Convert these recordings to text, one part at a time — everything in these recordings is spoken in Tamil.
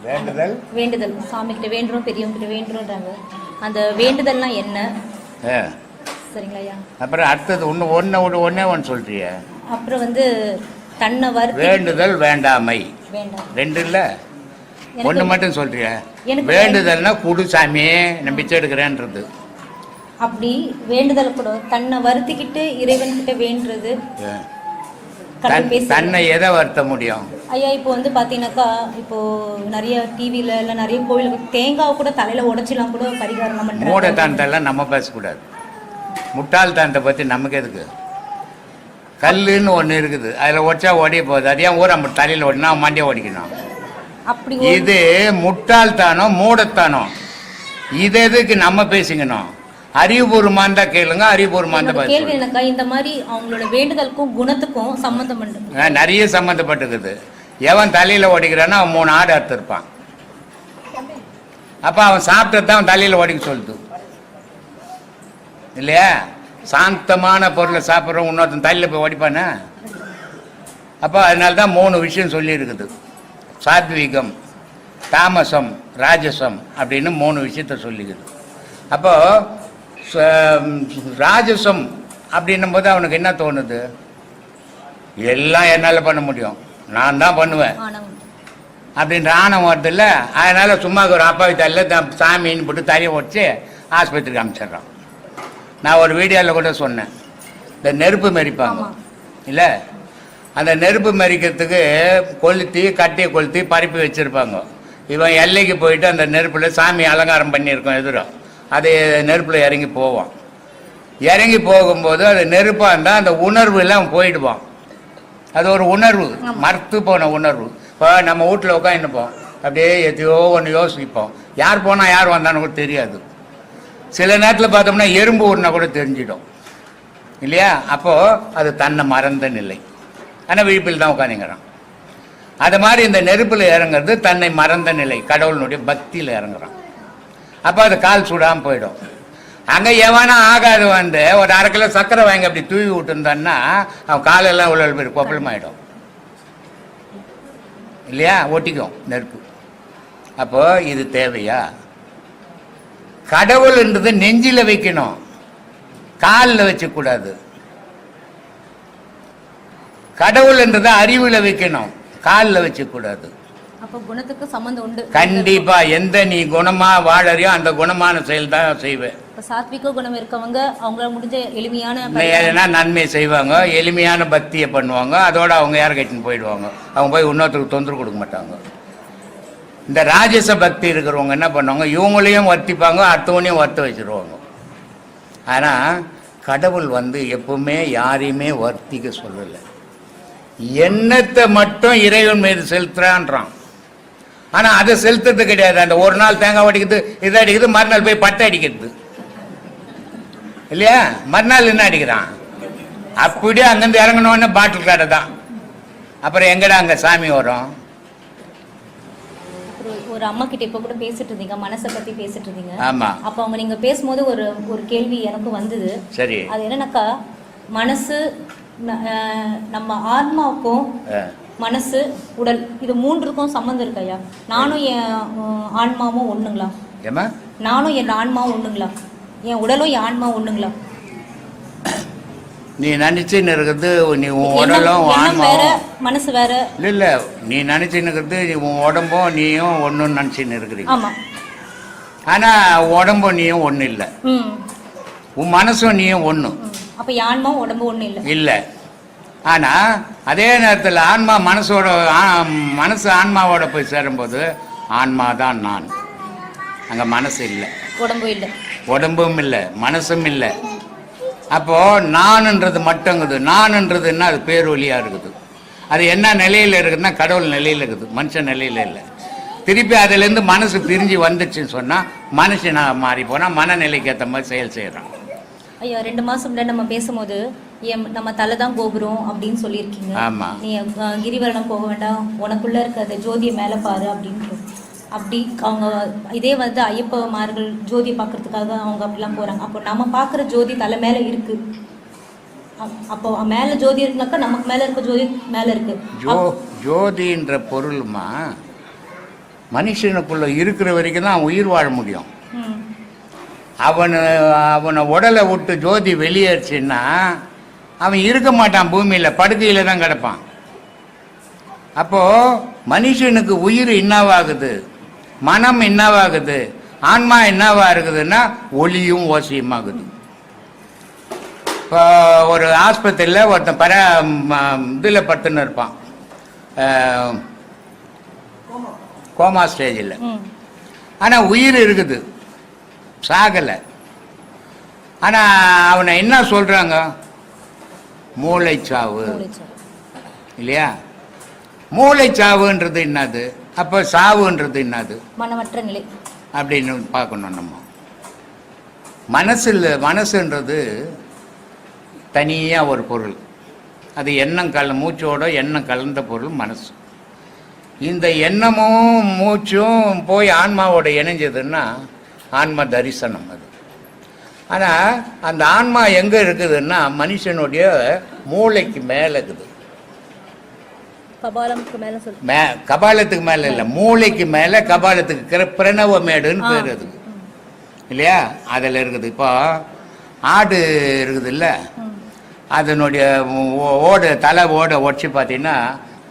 வேண்டுதல் வேண்டுதல் சாமி கிட்ட வேண்டுறோம், பெரியவங்க கிட்ட வேண்டுறோன்றாங்க. அந்த வேண்டுதல்னா என்ன? சரிங்களா ஐயா? அப்புறம் அடுத்தது ஒன்னே சொல்றிய. அப்புறம் வந்து தன்னை வருத்தி வேண்டுதல் வேண்டாமை வேண்டாம் ரெண்டு இல்ல, ஒன்று மட்டும் சொல்றிய. வேண்டுதல்னா குடு சாமியே நான் பிச்சை எடுக்கிறேன்றது. அப்படி வேண்டுதல் கூட தன்னை வருத்திக்கிட்டு இறைவன் கிட்ட வேண்டுறது. தன்னை எதை வருத்த முடியும் ஐயா? இப்போ வந்து பார்த்தீங்கன்னாக்கா, இப்போ நிறைய டிவியில் இல்லை நிறைய கோயிலுக்கு தேங்காவை கூட தலையில் உடச்சிலாம் கூட பரிகாரம் பண்ணுறாங்க. மூடத்தானத்தெல்லாம் நம்ம பேசக்கூடாது. முட்டாள்தானத்தை பற்றி நமக்கு எதுக்கு? கல்லுன்னு ஒன்று இருக்குது, அதில் உடச்சா ஓடிய போகுது. அது ஏன் ஊரை நம்ம தலையில் ஓடினா மண்டியை ஓடிக்கணும்? அப்படி இது முட்டாள்தானோ மூடத்தானோ? இது எதுக்கு நம்ம பேசிக்கணும்? அறிவுபூர்வமாக தான் கேளுங்க, அறிவுபூர்வமாக தான் கேள்வி. எனக்கா இந்த மாதிரி அவங்களோட வேண்டுதலுக்கும் குணத்துக்கும் சம்மந்தம் உண்டு. நிறைய சம்மந்தப்பட்டுக்குது. எவன் தலையில் ஓடிக்கிறான்னா அவன் 3 ஆடு அறுத்திருப்பான். அப்போ அவன் சாப்பிட்டது தான் அவன் தலையில் ஓடிக்க சொல்லுது இல்லையா? சாந்தமான பொருளை சாப்பிட்றவன் இன்னொருத்தன் தலையில் போய் ஓடிப்பானே. அப்போ அதனால தான் 3 விஷயம் சொல்லியிருக்குது. சாத்வீகம், தாமசம், ராஜசம் அப்படின்னு 3 விஷயத்த சொல்லிக்குது. அப்போது ராஜசம் அப்படின்னும் போது அவனுக்கு என்ன தோணுது? எல்லாம் என்னால் பண்ண முடியும், நான் தான் பண்ணுவேன் அப்படின்ற ஆணவம் வருது இல்லை. அதனால் சும்மா ஒரு அப்பாவி தலையில் சாமின்னு போட்டு தரையை உடச்சி ஆஸ்பத்திரிக்கு அனுப்பிச்சிட்றான். நான் ஒரு வீடியோவில் கூட சொன்னேன், இந்த நெருப்பு மெரிப்பாங்க இல்லை, அந்த நெருப்பு மெரிக்கிறதுக்கு கொளுத்தி கட்டியை கொளுத்தி பரப்பி வச்சுருப்பாங்க. இவன் எல்லைக்கு போயிட்டு அந்த நெருப்பில் சாமி அலங்காரம் பண்ணியிருக்கோம் எதிரும், அது நெருப்பில் இறங்கி போவான். இறங்கி போகும்போது அது நெருப்பாக இருந்தால் அந்த உணர்வு எல்லாம் போயிடுவான். அது ஒரு உணர்வு, மறுத்து போன உணர்வு. இப்போ நம்ம வீட்டில் உட்காந்துப்போம், அப்படியே எதையோ ஒன்று யோசிப்போம். யார் போனால் யார் வந்தான்னு கூட தெரியாது. சில நேரத்தில் பார்த்தோம்னா எறும்பு ஊர்னா கூட தெரிஞ்சிடும் இல்லையா? அப்போது அது தன்னை மறந்த நிலை. ஆனால் விழிப்பில் தான் உட்காந்துங்கிறான். அது மாதிரி இந்த நெருப்பில் இறங்குறது தன்னை மறந்த நிலை, கடவுளுடைய பக்தியில் இறங்குறான். அப்போ அது கால் சூடாமல் போயிடும். அங்கே எவனா ஆகாது வந்து ஒரு 1/2 கிலோ சர்க்கரை வாங்கி அப்படி தூவி விட்டுருந்தான்னா அவன் காலெல்லாம் உள்ள போய் கொப்பளமாயிடும் இல்லையா? ஒட்டிக்கும் நெருப்பு. அப்போ இது தேவையா? கடவுள்ன்றது நெஞ்சில் வைக்கணும், காலில் வச்சக்கூடாது. கடவுள்ன்றதை அறிவில் வைக்கணும், காலில் வச்சக்கூடாது. அப்போ குணத்துக்கு சம்பந்தம் உண்டு கண்டிப்பா. எந்த நீ குணமா வாழறியோ அந்த குணமான செயல் தான் செய்வேன். சாத்விக குணம் இருக்கவங்க அவங்களால முடிஞ்ச எளிமையான நன்மை செய்வாங்க, எளிமையான பக்தியை பண்ணுவாங்க. அதோட அவங்க யார் கட்டின்னு போயிடுவாங்க. அவங்க போய் இன்னொருத்தருக்கு தொந்தரவு கொடுக்க மாட்டாங்க. இந்த ராஜச பக்தி இருக்கிறவங்க என்ன பண்ணுவாங்க? இவங்களையும் வர்த்திப்பாங்க, அடுத்தவனையும் வர்த்த வச்சிருவாங்க. ஆனால் கடவுள் வந்து எப்பவுமே யாரையுமே வர்த்திக்க சொல்லலை. எண்ணத்தை மட்டும் இறைவன் மீது செலுத்துறான்றான். ஆனால் அதை செலுத்துறது கிடையாது. அந்த ஒரு நாள் தேங்காய் அடிக்கிறது, இதை அடிக்கிறது, மறுநாள் போய் பட்டை அடிக்கிறது இல்லையா? மறுநாள் என்ன அடிக்கிறான்? அப்படியே அங்கேருந்து இறங்கணுன்னு பாட்டில் கடை தான். அப்புறம் எங்கடா அங்கே சாமி வரும்? ஒரு அம்மா கிட்ட இப்ப கூட பேசிட்டு இருந்தீங்க, மனசை பத்தி பேசிட்டு இருந்தீங்க. ஆமா. அப்ப அவங்க நீங்க பேசும்போது ஒரு கேள்வி எனக்கு வந்தது. சரி. அது என்னன்னாக்கா, மனசு நம்ம ஆன்மாவுக்கும் மனசு உடல் இது 3க்கும் சம்மந்தம் இருக்கையா? நானும் என் ஆன்மாவும் ஒண்ணுங்களா? நானும் என் ஆன்மாவும் ஒண்ணுங்களா? என் உடலும் என் ஆன்மா ஒண்ணுங்களா? நீ நினைச்சுன்னு இருக்கிறது நீ உன் உடலும் ஆன்மாவும் மனசு வேற இல்ல. நீ நினைச்சுன்னு இருக்கிறது உன் உடம்பும் நீயும் ஒண்ணுன்னு நினைச்சுன்னு இருக்கிறீங்க. ஆமா. ஆனா உடம்பும் நீயும் ஒண்ணு இல்ல, உன் மனசும் நீயும் ஒண்ணு. அப்ப ஆன்மாவும் உடம்பு ஒண்ணு இல்ல இல்ல. ஆனா அதே நேரத்தில் ஆன்மா மனசு ஆன்மாவோட போய் சேரும்போது ஆன்மா தான் நான், அங்க மனசு இல்லை, உடம்பு இல்லை, உடம்பும் இல்லை, மனசும் இல்லை. அப்போ நான்ன்றது மட்டுங்குது. நான்ன்றதுன்னா அது பேரொலியா இருக்குது. அது என்ன நிலையில இருக்குதுன்னா கடவுள் நிலையில இருக்குது, மனுஷன் நிலையில இல்லை. திருப்பி அதுலேருந்து மனசு பிரிஞ்சு வந்துச்சுன்னு சொன்னா மனுஷன் மாறி போனா மனநிலைக்கு ஏற்ற மாதிரி செயல் செய்யறான். ஐயா 2 மாசம் முன்னாடி நம்ம பேசும்போது நம்ம தலை தான் கோபுரம் அப்படின்னு சொல்லியிருக்கீங்க. ஆமா. நீ கிரிவரணம் போக வேண்டாம், உனக்குள்ள இருக்க ஜோதியை மேலே பாரு அப்படின்னு. அப்படி அவங்க இதே வந்து ஐயப்பமார்கள் ஜோதியை பார்க்கறதுக்காக அவங்க அப்படிலாம் போறாங்க. அப்போ நம்ம பார்க்குற ஜோதி தலை மேலே இருக்கு. அப்போ மேலே ஜோதி இருக்குனாக்கா நமக்கு மேலே இருக்க ஜோதி மேலே இருக்கு. ஜோதின்ற பொருள்மா மனுஷனுக்குள்ள இருக்கிற வரைக்கும் தான் அவன் உயிர் வாழ முடியும். ம். அவனை உடலை விட்டு ஜோதி வெளியேறுச்சுன்னா அவன் இருக்க மாட்டான், பூமியில் படுக்கையில தான் கிடப்பான். அப்போ மனுஷனுக்கு உயிர் என்னவாகுது, மனம் என்னவாகுது, ஆன்மா என்னவா இருக்குதுன்னா ஒளியும் ஓசையுமாகுது. இப்போ ஒரு ஆஸ்பத்திரியில் ஒருத்தன் இதில் படுத்துன்னு இருப்பான், கோமா ஸ்டேஜில். ம். ஆனால் உயிர் இருக்குது, சாகலை. ஆனால் அவனை என்ன சொல்கிறாங்க, மூளைச்சாவு மூளைச்சாவு. இல்லையா? மூளைச்சாவுன்றது என்னது, அப்போ சாவுன்றது என்னது, மனமற்ற நிலை அப்படின்னு பார்க்கணும் நம்ம. மனசுன்றது தனியாக ஒரு பொருள், அது எண்ணம் மூச்சோட எண்ணம் கலந்த பொருள் மனசு. இந்த எண்ணமும் மூச்சும் போய் ஆன்மாவோட இணைஞ்சதுன்னா ஆன்மா தரிசனம் அது. ஆனால் அந்த ஆன்மா எங்கே இருக்குதுன்னா மனுஷனுடைய மூளைக்கு மேலே இருக்குது. கபாலத்துக்கு மேலே இல்லை, மூளைக்கு மேலே. கபாலத்துக்கு பிரணவமேடுன்னு பேர் அதுக்கு, இல்லையா? அதில் இருக்குது. இப்போ ஆடு இருக்குது இல்லை, அதனுடைய தலை உடச்சி பார்த்தீங்கன்னா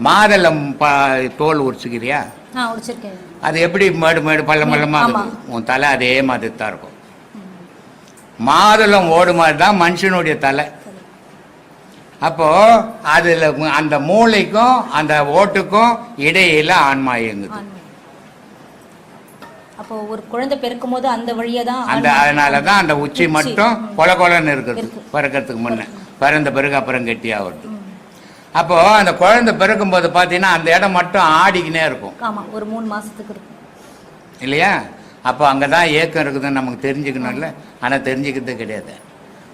மாதளம் தோல் உரிச்சுக்கிறியா, அது எப்படி மேடு பள்ளமாக இருக்குது, உன் தலை அதே மாதிரி தான் இருக்கும். மாதுளம் ஓடு மாதிரி தான் மனுஷனுடைய தலை. அப்போ அதுல அந்த மூளைக்கும் அந்த ஓட்டுக்கும் இடையில ஆன்மா இயங்குது. அப்போ ஒரு குழந்தை பிறக்கும் போது அந்த வழியா தான் அதனாலதான் அந்த உச்சி மட்டும் கொலன்னு இருக்குது பிறக்கிறதுக்கு முன்ன. பிறந்த பிறகு அப்புறம் கெட்டியா வருது. அப்போ அந்த குழந்தை பிறக்கும் போது பாத்தீங்கன்னா அந்த இடம் மட்டும் ஆடிக்கினே இருக்கும். ஆமா, ஒரு 3 மாசத்துக்கு இருக்கும் இல்லையா? அப்போ அங்கதான் ஏக்கம் இருக்குதுன்னு நமக்கு தெரிஞ்சுக்கணும்ல. ஆனா தெரிஞ்சுக்கிறது கிடையாது.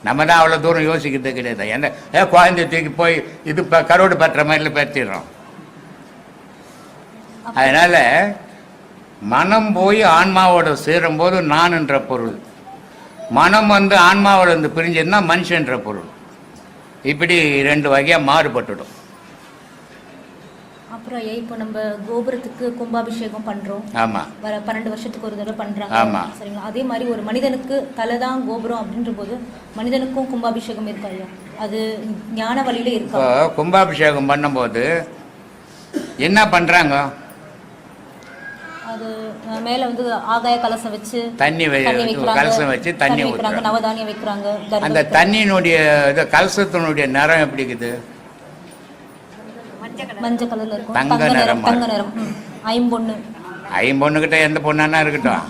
நம்ம தான் அவ்வளோ தூரம் யோசிக்கிறது கிடையாது. என்ன குழந்தைய தூக்கி போய் இது கரோடு பற்ற மாதிரில பேர்த்திடுறோம். அதனால மனம் போய் ஆன்மாவோட சேரும்போது நான் என்ற பொருள், மனம் ஆன்மாவோட இருந்து பிரிஞ்சதுன்னா மனுஷன்ற பொருள். இப்படி 2 வகையா மாறுபட்டுடும். அப்புறம் இப்போ நம்ம கோபுரத்துக்கு கும்பாபிஷேகம் பண்றோம். ஆமா, வர 12 வருஷத்துக்கு ஒரு தடவை பண்றாங்க. ஆமா, சரிங்களா? அதே மாதிரி ஒரு மனிதனுக்கு தலைதான் கோபுரம் அப்படின்ற போது மனிதனுக்கும் கும்பாபிஷேகம் இருக்கா ஐயா? அது ஞான வழியில இருக்கா? கும்பாபிஷேகம் பண்ணும்போது என்ன பண்றாங்க, அது மேல ஆகாய கலசம் வச்சு தண்ணி கலசம் வச்சு தண்ணி ஊத்துறாங்க, நவதானியம் வைக்கிறாங்க. அந்த தண்ணியினுடைய கலசத்தினுடைய நிறம் எப்படி இருக்குது? மஞ்சள் கலர்ல இருக்கும், தங்க நிறம். ஐம்பொண்ணுகிட்ட எந்த பொண்ணா இருக்கட்டும்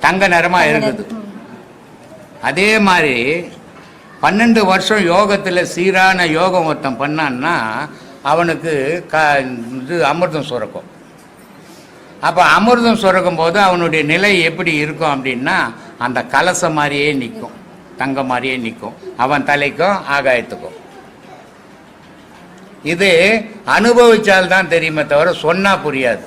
தங்க நிறமா இருக்குது. அதே மாதிரி 12 வருஷம் யோகத்துல சீரான யோகம் ஒருத்தன் பண்ணான்னா அவனுக்கு இது அமிர்தம் சுரக்கும். அப்ப அமிர்தம் சுரக்கும் போது அவனுடைய நிலை எப்படி இருக்கும் அப்படின்னா அந்த கலசம் மாதிரியே நிற்கும், தங்க மாதிரியே நிற்கும், அவன் தலைக்கும் ஆகாயத்துக்கும். இது அனுபவிச்சால்தான் தெரியுமே தவிர சொன்னா புரியாது,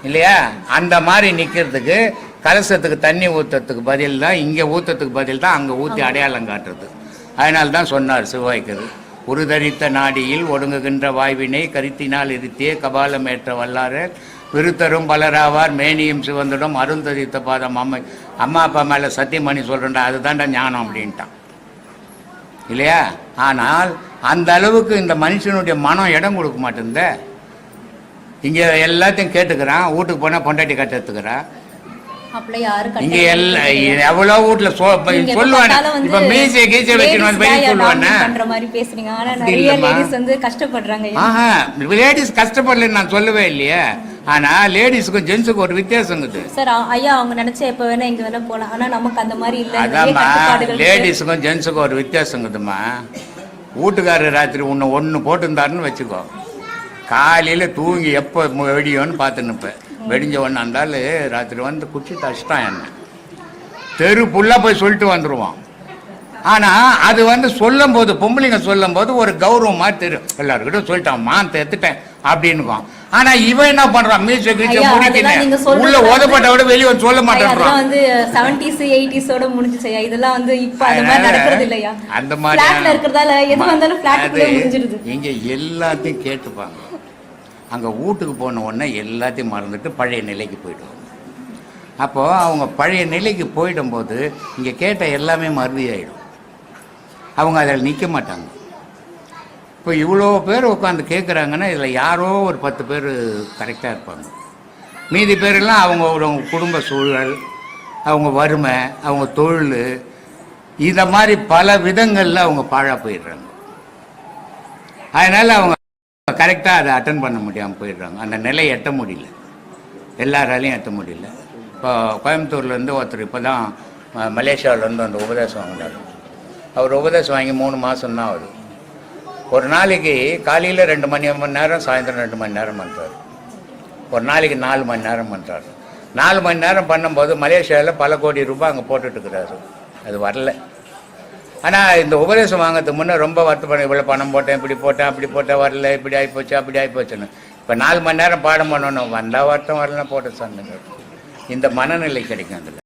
இல்லையா? அந்த மாதிரி நிக்கிறதுக்கு கலசத்துக்கு தண்ணி ஊத்துறதுக்கு பதில் தான் இங்க ஊத்துறதுக்கு பதில் தான் அங்க ஊத்தி அடையாளம் காட்டுறது. அதனால தான் சொன்னார் சிவாய்க்கரு, உருதரித்த நாடியில் ஒடுங்குகின்ற வாய்வினை கருத்தினால் இருத்தியே கபாலம் ஏற்ற வல்லார விருத்தரும் பலராவார் மேனியும் சிவந்துடும் அருந்தரித்த பாதம் அம்மா அப்பா மேல சத்தியமணி சொல்றேன்டா, அதுதான்டா ஞானம் அப்படின்ட்டான், இல்லையா? ஆனால் அந்த அளவுக்கு இந்த மனுஷனுடைய மனம் இடம் கொடுக்க மாட்டேங்குத. இங்க எல்லாத்தையும் கேட்டுக்கிறான், வீட்டுக்கு போனா பொண்டாட்டி கட்டுறதுக்குறான். இங்க எவ்வளவு வீட்டுல சொல்லுவானே, இப்ப மீசை கீச்சை வச்சுன்னு சொல்லுவானே. லேடிஸ் கஷ்டப்படலன்னு நான் சொல்லவே இல்லையே. ஆனா லேடிஸுக்கும் ஜென்ஸுக்கும் ஒரு வித்தியாசம் இருக்குது சார். ஐயா அவங்க நினைச்சா எப்ப வேணா இங்க வேணா போலாம், ஆனா நமக்கு அந்த மாதிரி இல்ல. அதாம்மா, லேடிஸுக்கும் ஜென்ஸுக்கும் ஒரு வித்தியாசம் இருக்குதுமா. வீட்டுக்காரர் ராத்திரி ஒன்று போட்டுருந்தாருன்னு வச்சுக்கோ, காலையில் தூங்கி எப்போ வெடியோன்னு பார்த்து நிற்பேன். வெடிஞ்ச ஒன்று அந்தாலும் ராத்திரி குச்சி தச்சிட்டான் என்ன, தெரு ஃபுல்லாக போய் சொல்லிட்டு வந்துடுவான். ஆனால் அது சொல்லும் போது, பொம்பளைங்க சொல்லும் போது ஒரு கௌரவமாக தெரியும், எல்லாருக்கிட்டும் சொல்லிட்டான் மான் எடுத்துட்டேன் அப்படின்னுவான். ஆனா இவன் என்ன பண்றான், மியூசிக் உள்ள ஓதப்பட்டோட வெளியே சொல்ல மாட்டேன்றான். 70s 80s முடிஞ்சிச்சு. இதெல்லாம் இப்ப அந்த மாதிரி நடக்கிறது இல்லையா? அந்த மாதிரி இருக்கிறதால எது வந்தாலும் ஃபிளாட்டுக்குள்ளே முடிஞ்சிருது. இங்க எல்லாத்தையும் கேட்டுப்பாங்க. அங்கே வீட்டுக்கு போன உடனே எல்லாத்தையும் மறந்துட்டு பழைய நிலைக்கு போயிடுவாங்க. அப்போது அவங்க பழைய நிலைக்கு போயிடும்போது இங்கே கேட்ட எல்லாமே மறுதி ஆகிடும். அவங்க அதில் நிற்க மாட்டாங்க. இப்போ இவ்வளோ பேர் உட்காந்து கேட்குறாங்கன்னா இதில் யாரோ ஒரு 10 பேர் கரெக்டாக இருப்பாங்க. மீதி பேரெல்லாம் அவங்க குடும்ப சூழல், அவங்க வறுமை, அவங்க தொழில், இதை மாதிரி பல விதங்களில் அவங்க பாழாக போயிடுறாங்க. அதனால் அவங்க கரெக்டாக அதை அட்டன் பண்ண முடியாமல் போயிடுறாங்க. அந்த நிலையை எட்ட முடியல, எல்லாராலையும் எட்ட முடியல. இப்போ கோயம்புத்தூர்லேருந்து ஒருத்தர் இப்போ தான் மலேசியாவிலேருந்து அந்த உபதேசம் வாங்கினார். அவர் உபதேசம் வாங்கி 3 மாதம்தான் ஆகுது. ஒரு நாளைக்கு காலையில் 2 மணி நேரம், சாயந்தரம் 2 மணி நேரம் பண்ணுறாரு. ஒரு நாளைக்கு 4 மணி நேரம் பண்ணுறாரு. 4 மணி நேரம் பண்ணும்போது மலேசியாவில் பல கோடி ரூபாய் அங்கே போட்டுட்ருக்கிறாரு. அது வரல. ஆனால் இந்த உபதேசம் வாங்கிறதுக்கு முன்னே ரொம்ப வருத்தப்பட, இவ்வளோ பணம் போட்டேன், இப்படி போட்டேன், அப்படி போட்டேன், வரல, இப்படி ஆகிப்போச்சு, அப்படி ஆகிப்போச்சுன்னு. இப்போ 4 மணி நேரம் பாடம் பண்ணணும், வந்தால் வருத்தம் வரலாம், போட்ட சொன்ன இந்த மனநிலை கிடைக்கும் அதில்.